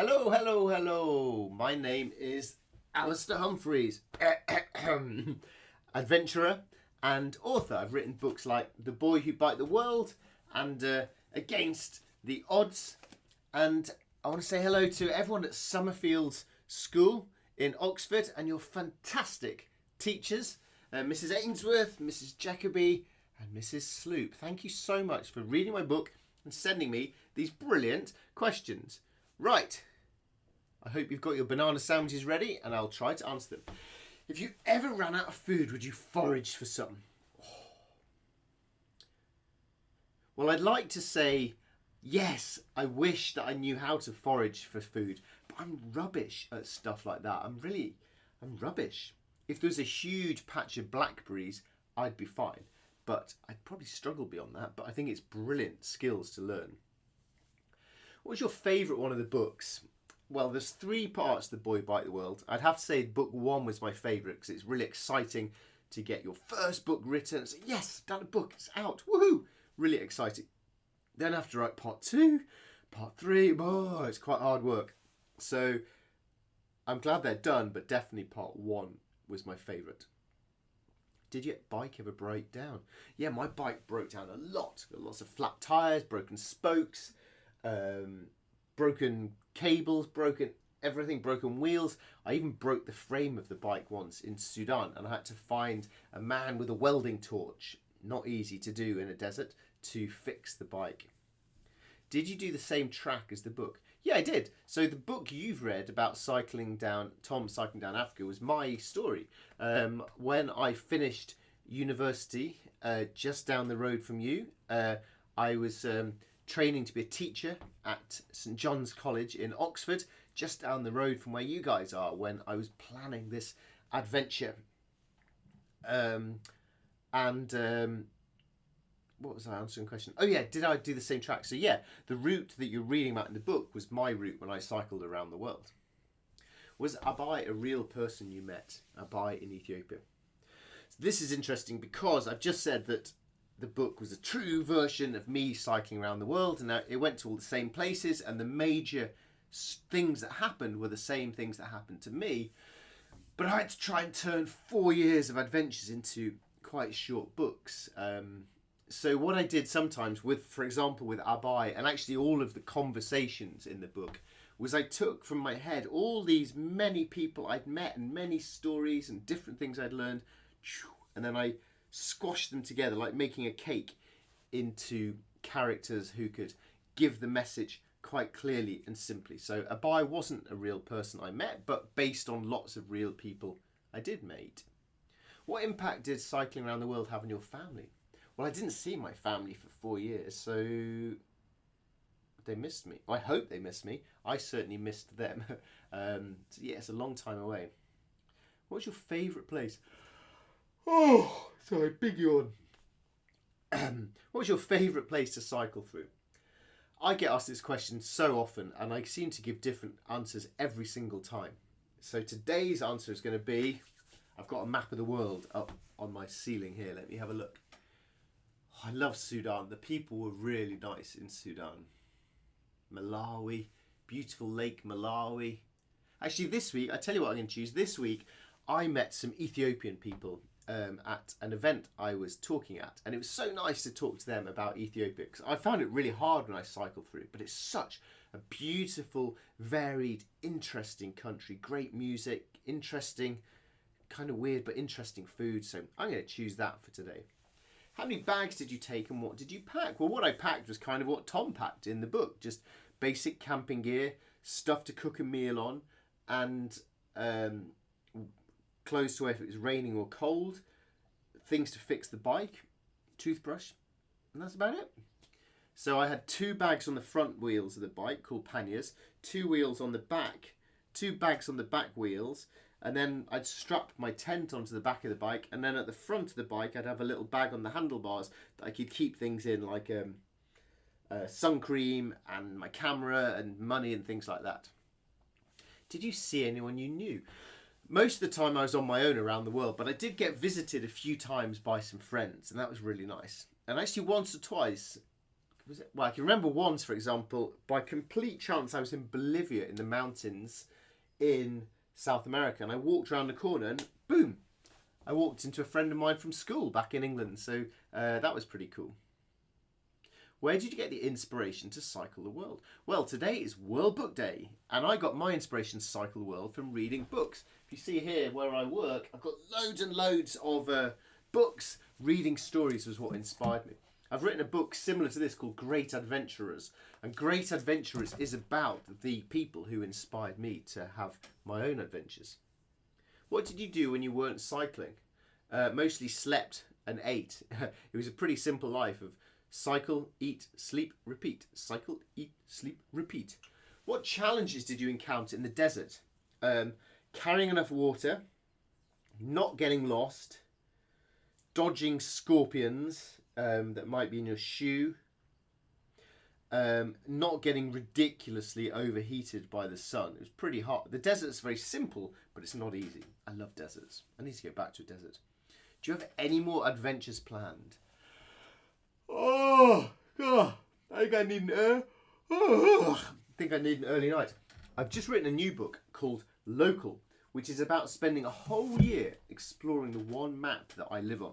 Hello, hello, hello. My name is Alistair Humphreys, adventurer and author. I've written books like The Boy Who Bite the World and Against the Odds. And I want to say hello to everyone at Summerfield School in Oxford and your fantastic teachers, Mrs. Ainsworth, Mrs. Jacoby, and Mrs. Sloop. Thank you so much for reading my book and sending me these brilliant questions. Right, I hope you've got your banana sandwiches ready and I'll try to answer them. If you ever ran out of food, would you forage for some? Well, I'd like to say, yes, I wish that I knew how to forage for food, but I'm rubbish at stuff like that. I'm rubbish. If there was a huge patch of blackberries, I'd be fine, but I'd probably struggle beyond that, but I think it's brilliant skills to learn. What's your favourite one of the books? Well, there's three parts to The Boy Who Bite the World. I'd have to say book one was my favourite because it's really exciting to get your first book written and say, yes, done a book, it's out, woohoo! Really exciting. Then I have to write part two, part three, oh, it's quite hard work. So I'm glad they're done, but definitely part one was my favourite. Did your bike ever break down? Yeah, my bike broke down a lot. Got lots of flat tyres, broken spokes, broken cables, broken everything, broken wheels. I even broke the frame of the bike once in Sudan and I had to find a man with a welding torch, not easy to do in a desert, to fix the bike. Did you do the same track as the book? Yeah, I did. So the book you've read about Tom cycling down Africa was my story. When I finished university just down the road from you, I was training to be a teacher at St John's College in Oxford, just down the road from where you guys are, when I was planning this adventure. What was I answering the question? Oh yeah, did I do the same track? So yeah, the route that you're reading about in the book was my route when I cycled around the world. Was Abai a real person you met? Abai in Ethiopia. So this is interesting because I've just said that the book was a true version of me cycling around the world, and it went to all the same places, and the major things that happened were the same things that happened to me. But I had to try and turn 4 years of adventures into quite short books. So what I did sometimes with, for example, with Abai, and actually all of the conversations in the book, was I took from my head all these many people I'd met and many stories and different things I'd learned, and then I squashed them together like making a cake into characters who could give the message quite clearly and simply. So Abai wasn't a real person I met, but based on lots of real people I did meet. What impact did cycling around the world have on your family? Well, I didn't see my family for 4 years, so they missed me. I hope they missed me. I certainly missed them. So yeah, it's a long time away. What's your favourite place? Oh, sorry, big yawn. What's your favourite place to cycle through? I get asked this question so often, and I seem to give different answers every single time. So today's answer is going to be, I've got a map of the world up on my ceiling here. Let me have a look. Oh, I love Sudan. The people were really nice in Sudan. Malawi, beautiful Lake Malawi. Actually, this week, I tell you what I'm going to choose. This week, I met some Ethiopian people at an event I was talking at, and it was so nice to talk to them about Ethiopia because I found it really hard when I cycled through it, but it's such a beautiful, varied, interesting country. Great music, interesting, kind of weird but interesting food, so I'm going to choose that for today. How many bags did you take and what did you pack? Well, what I packed was kind of what Tom packed in the book, just basic camping gear, stuff to cook a meal on, and clothes to wear if it was raining or cold, things to fix the bike, toothbrush, and that's about it. So I had 2 bags on the front wheels of the bike called panniers, 2 wheels on the back, 2 bags on the back wheels, and then I'd strap my tent onto the back of the bike, and then at the front of the bike I'd have a little bag on the handlebars that I could keep things in, like sun cream and my camera and money and things like that. Did you see anyone you knew? Most of the time I was on my own around the world, but I did get visited a few times by some friends, and that was really nice. And actually once or twice, was it? Well, I can remember once, for example, by complete chance, I was in Bolivia in the mountains in South America, and I walked around the corner and boom, I walked into a friend of mine from school back in England. So that was pretty cool. Where did you get the inspiration to cycle the world? Well, today is World Book Day, and I got my inspiration to cycle the world from reading books. If you see here where I work, I've got loads and loads of books. Reading stories was what inspired me. I've written a book similar to this called Great Adventurers, and Great Adventurers is about the people who inspired me to have my own adventures. What did you do when you weren't cycling? Mostly slept and ate. It was a pretty simple life of cycle, eat, sleep, repeat. Cycle, eat, sleep, repeat. What challenges did you encounter in the desert? Carrying enough water, not getting lost, dodging scorpions that might be in your shoe, not getting ridiculously overheated by the sun. It was pretty hot. The desert's very simple, but it's not easy. I love deserts. I need to go back to a desert. Do you have any more adventures planned? Oh, God. I think I need an early night. I've just written a new book called Local, which is about spending a whole year exploring the one map that I live on.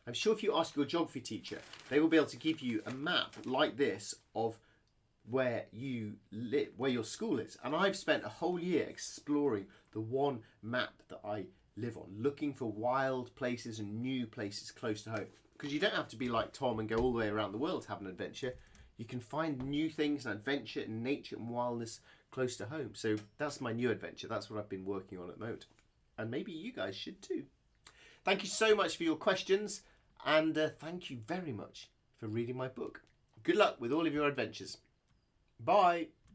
I'm sure if you ask your geography teacher, they will be able to give you a map like this of where you live, where your school is. And I've spent a whole year exploring the one map that I live on, looking for wild places and new places close to home. Because you don't have to be like Tom and go all the way around the world to have an adventure. You can find new things and adventure and nature and wildness close to home. So that's my new adventure. That's what I've been working on at the moment. And maybe you guys should too. Thank you so much for your questions. And thank you very much for reading my book. Good luck with all of your adventures. Bye.